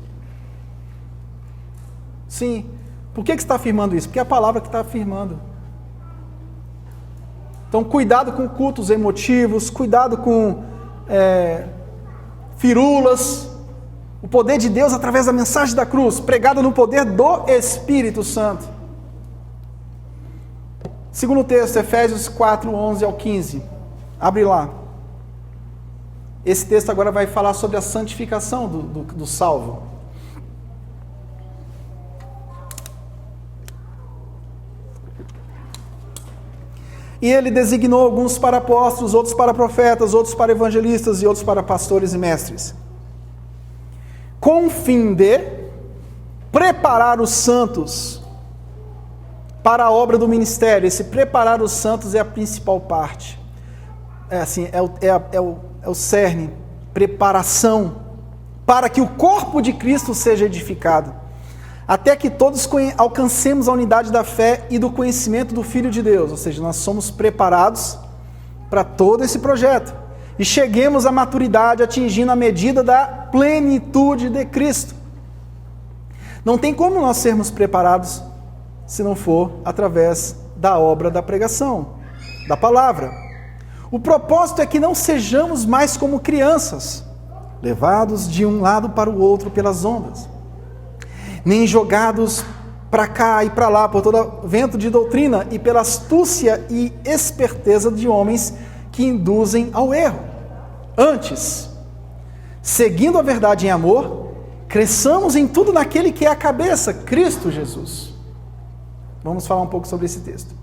Sim. Por que você está afirmando isso? Porque é a palavra que está afirmando. Então, cuidado com cultos emotivos, cuidado com firulas. O poder de Deus através da mensagem da cruz, pregada no poder do Espírito Santo. Segundo texto, Efésios 4, 11 ao 15. Abre lá. Esse texto agora vai falar sobre a santificação do salvo. E ele designou alguns para apóstolos, outros para profetas, outros para evangelistas e outros para pastores e mestres, com o fim de preparar os santos para a obra do ministério. Esse preparar os santos é a principal parte. É o cerne, preparação, para que o corpo de Cristo seja edificado, até que todos alcancemos a unidade da fé e do conhecimento do Filho de Deus. Ou seja, nós somos preparados para todo esse projeto. E cheguemos à maturidade, atingindo a medida da plenitude de Cristo. Não tem como nós sermos preparados se não for através da obra da pregação, da palavra. O propósito é que não sejamos mais como crianças, levados de um lado para o outro pelas ondas, nem jogados para cá e para lá por todo vento de doutrina e pela astúcia e esperteza de homens que induzem ao erro. Antes, seguindo a verdade em amor, cresçamos em tudo naquele que é a cabeça, Cristo Jesus. Vamos falar um pouco sobre esse texto.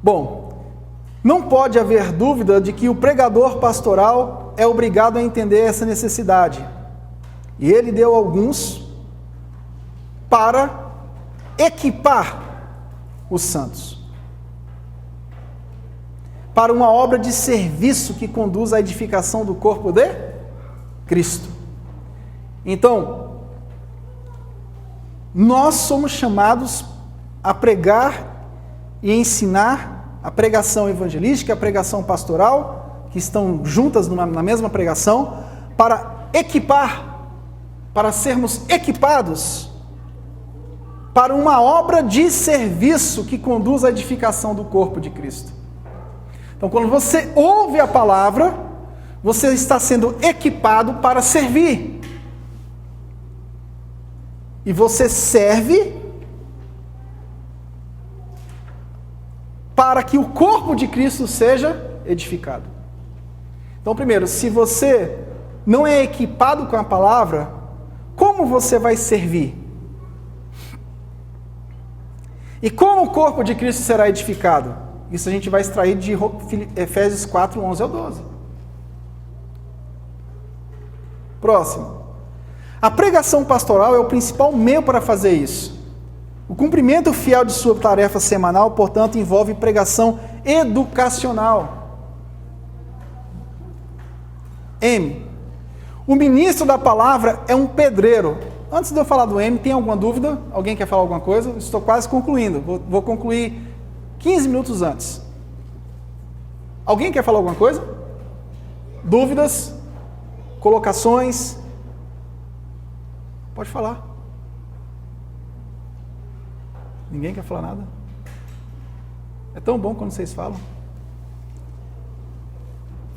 Bom, não pode haver dúvida de que o pregador pastoral é obrigado a entender essa necessidade. E ele deu alguns para equipar os santos, para uma obra de serviço que conduz à edificação do corpo de Cristo. Então, nós somos chamados a pregar e ensinar a pregação evangelística, a pregação pastoral, que estão juntas na mesma pregação, para equipar, para sermos equipados para uma obra de serviço que conduz à edificação do corpo de Cristo. Então, quando você ouve a palavra, você está sendo equipado para servir. E você serve para que o corpo de Cristo seja edificado. Então, primeiro, se você não é equipado com a palavra, como você vai servir? E como o corpo de Cristo será edificado? Isso a gente vai extrair de Efésios 4, 11 ao 12. Próximo. A pregação pastoral é o principal meio para fazer isso. O cumprimento fiel de sua tarefa semanal, portanto, envolve pregação educacional. M. O ministro da palavra é um pedreiro. Antes de eu falar do M, tem alguma dúvida? Alguém quer falar alguma coisa? Estou quase concluindo. Vou concluir 15 minutos antes. Alguém quer falar alguma coisa? Dúvidas? Colocações? Pode falar. Ninguém quer falar nada? É tão bom quando vocês falam.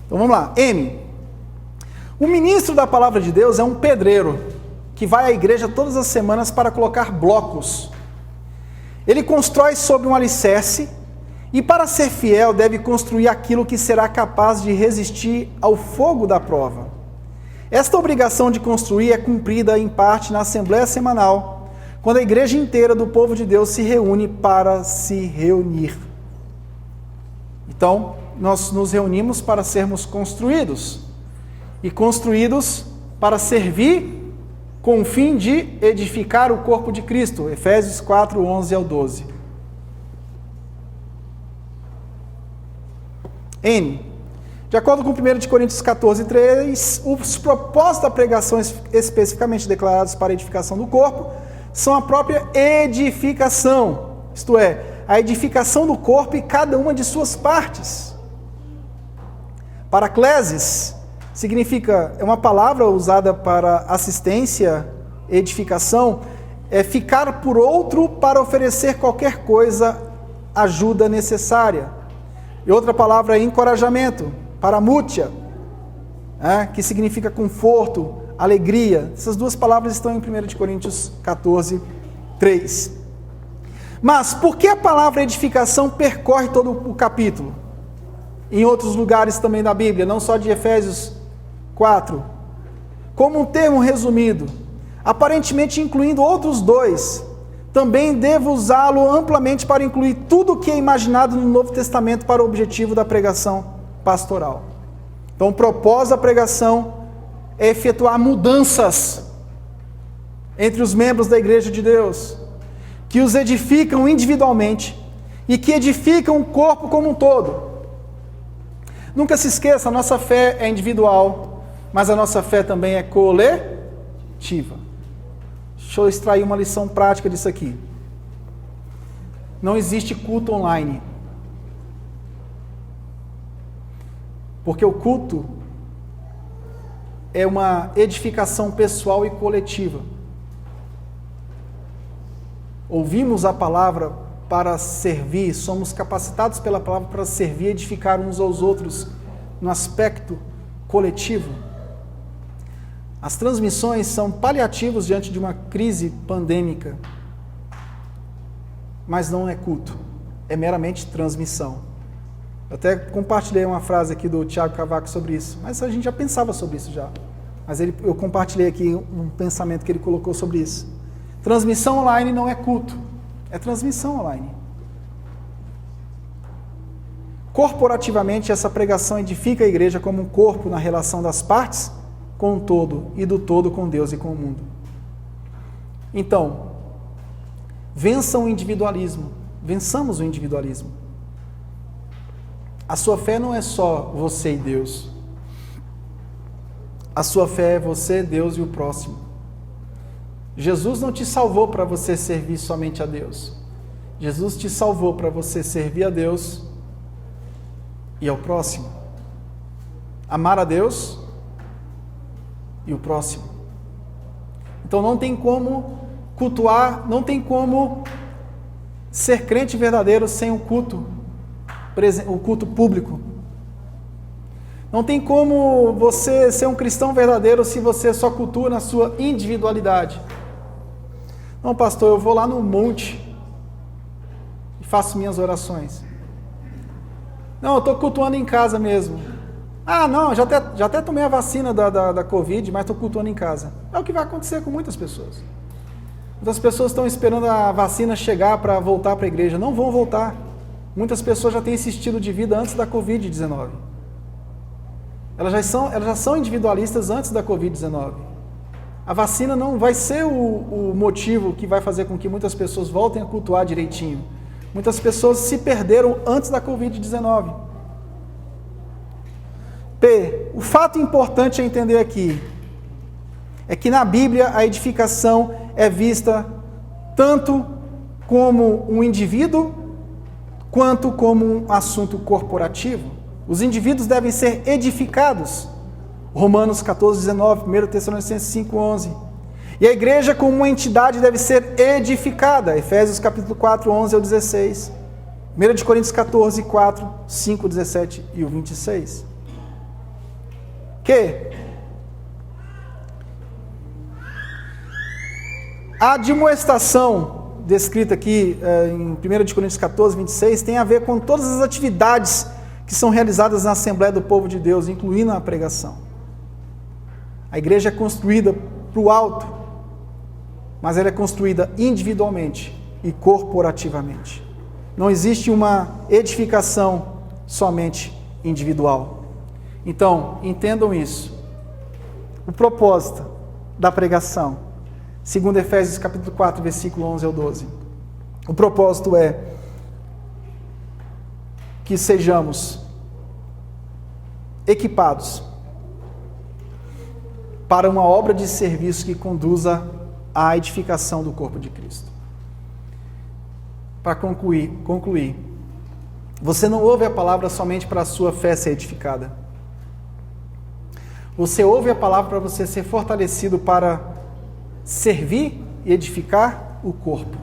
Então vamos lá. M. O ministro da palavra de Deus é um pedreiro que vai à igreja todas as semanas para colocar blocos. Ele constrói sobre um alicerce e, para ser fiel, deve construir aquilo que será capaz de resistir ao fogo da prova. Esta obrigação de construir é cumprida em parte na assembleia semanal, quando a igreja inteira do povo de Deus se reúne para se reunir. Então, nós nos reunimos para sermos construídos, e construídos para servir com o fim de edificar o corpo de Cristo. Efésios 4, 11 ao 12. N. De acordo com 1 Coríntios 14, 3, os propósitos da pregação especificamente declarados para a edificação do corpo são a própria edificação, isto é, a edificação do corpo e cada uma de suas partes. Paraclesis significa, é uma palavra usada para assistência, edificação, é ficar por outro para oferecer qualquer coisa, ajuda necessária. E outra palavra é encorajamento, paramútia, que significa conforto, alegria. Essas duas palavras estão em 1 Coríntios 14, 3. Mas por que a palavra edificação percorre todo o capítulo? Em outros lugares também da Bíblia, não só de Efésios 4. Como um termo resumido, aparentemente incluindo outros dois, também devo usá-lo amplamente para incluir tudo o que é imaginado no Novo Testamento para o objetivo da pregação pastoral. Então, o propósito da pregação é efetuar mudanças entre os membros da Igreja de Deus, que os edificam individualmente e que edificam o corpo como um todo. Nunca se esqueça, a nossa fé é individual, mas a nossa fé também é coletiva. Deixa eu extrair uma lição prática disso aqui. Não existe culto online. Porque o culto é uma edificação pessoal e coletiva. Ouvimos a palavra para servir, somos capacitados pela palavra para servir e edificar uns aos outros no aspecto coletivo. As transmissões são paliativos diante de uma crise pandêmica, mas não é culto, é meramente transmissão. Eu até compartilhei uma frase aqui do Tiago Cavaco sobre isso, mas a gente já pensava sobre isso já. Mas eu compartilhei aqui um pensamento que ele colocou sobre isso. Transmissão online não é culto, é transmissão online. Corporativamente, essa pregação edifica a igreja como um corpo na relação das partes com o todo e do todo com Deus e com o mundo. Então, vençam o individualismo, vençamos o individualismo. A sua fé não é só você e Deus. A sua fé é você, Deus e o próximo. Jesus não te salvou para você servir somente a Deus. Jesus te salvou para você servir a Deus e ao próximo. Amar a Deus e o próximo. Então não tem como cultuar, não tem como ser crente verdadeiro sem o culto público. Não tem como você ser um cristão verdadeiro se você só cultua na sua individualidade. Não, pastor, eu vou lá no monte e faço minhas orações. Não, eu estou cultuando em casa mesmo. Ah, não, já até tomei a vacina da Covid, mas estou cultuando em casa. É o que vai acontecer com muitas pessoas. Muitas pessoas estão esperando a vacina chegar para voltar para a igreja. Não vão voltar. Muitas pessoas já têm esse estilo de vida antes da Covid-19. Elas já são individualistas antes da Covid-19. A vacina não vai ser o motivo que vai fazer com que muitas pessoas voltem a cultuar direitinho. Muitas pessoas se perderam antes da Covid-19. P. O fato importante a entender aqui é que na Bíblia a edificação é vista tanto como um indivíduo quanto como um assunto corporativo. Os indivíduos devem ser edificados. Romanos 14, 19, 1 Tessalonicenses 5, 11. E a igreja como uma entidade deve ser edificada. Efésios capítulo 4, 11 ao 16. 1 Coríntios 14, 4, 5, 17 e o 26. Que a admoestação descrita aqui em 1 Coríntios 14, 26 tem a ver com todas as atividades que são realizadas na Assembleia do Povo de Deus, incluindo a pregação. A igreja é construída para o alto. mas ela é construída individualmente e corporativamente. Não existe uma edificação somente individual. Então, entendam isso. O propósito da pregação, segundo Efésios capítulo 4, versículo 11 ao 12. O propósito é que sejamos equipados para uma obra de serviço que conduza à edificação do corpo de Cristo. Para concluir, você não ouve a palavra somente para a sua fé ser edificada. Você ouve a palavra para você ser fortalecido para servir e edificar o corpo.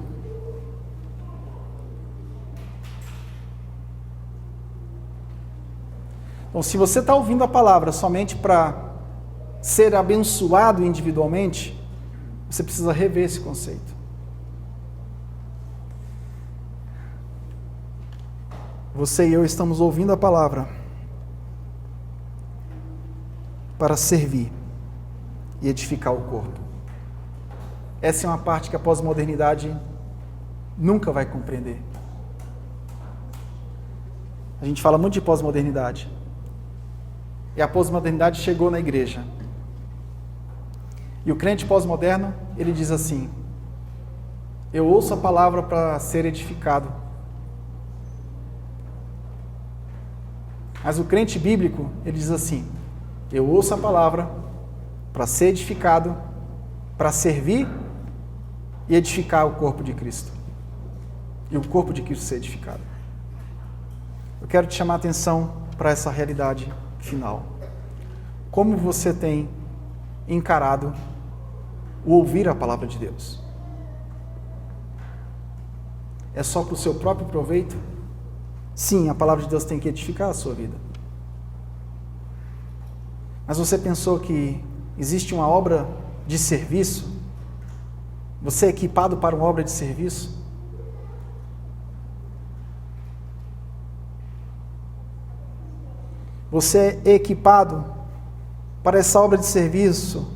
Então, se você está ouvindo a palavra somente para ser abençoado individualmente, você precisa rever esse conceito. Você e eu estamos ouvindo a palavra para servir e edificar o corpo. Essa é uma parte que a pós-modernidade nunca vai compreender. A gente fala muito de pós-modernidade. E a pós-modernidade chegou na igreja. E o crente pós-moderno, ele diz assim: eu ouço a palavra para ser edificado. Mas o crente bíblico, ele diz assim: eu ouço a palavra para ser edificado, para servir e edificar o corpo de Cristo. E o corpo de Cristo ser edificado. Eu quero te chamar a atenção para essa realidade final. Como você tem encarado o ouvir a palavra de Deus? É só para o seu próprio proveito? Sim, a palavra de Deus tem que edificar a sua vida. Mas você pensou que existe uma obra de serviço? Você é equipado para uma obra de serviço? Você é equipado para essa obra de serviço?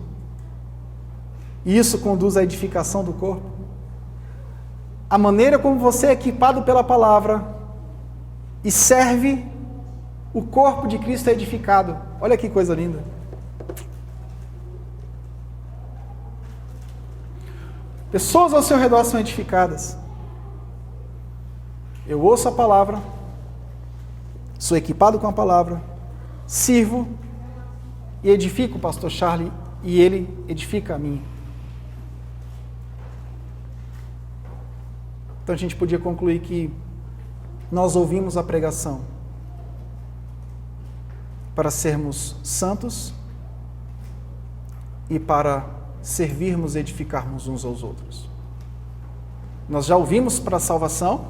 E isso conduz à edificação do corpo? A maneira como você é equipado pela palavra e serve, o corpo de Cristo é edificado. Olha que coisa linda. Pessoas ao seu redor são edificadas. Eu ouço a palavra, sou equipado com a palavra, sirvo e edifico o pastor Charlie e ele edifica a mim. Então a gente podia concluir que nós ouvimos a pregação para sermos santos e para servirmos e edificarmos uns aos outros. Nós já ouvimos para a salvação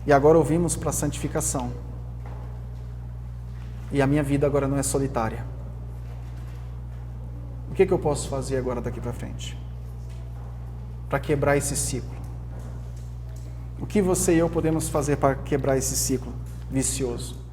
e agora ouvimos para a santificação. E a minha vida agora não é solitária. O que eu posso fazer agora daqui para frente? Para quebrar esse ciclo. O que você e eu podemos fazer para quebrar esse ciclo vicioso?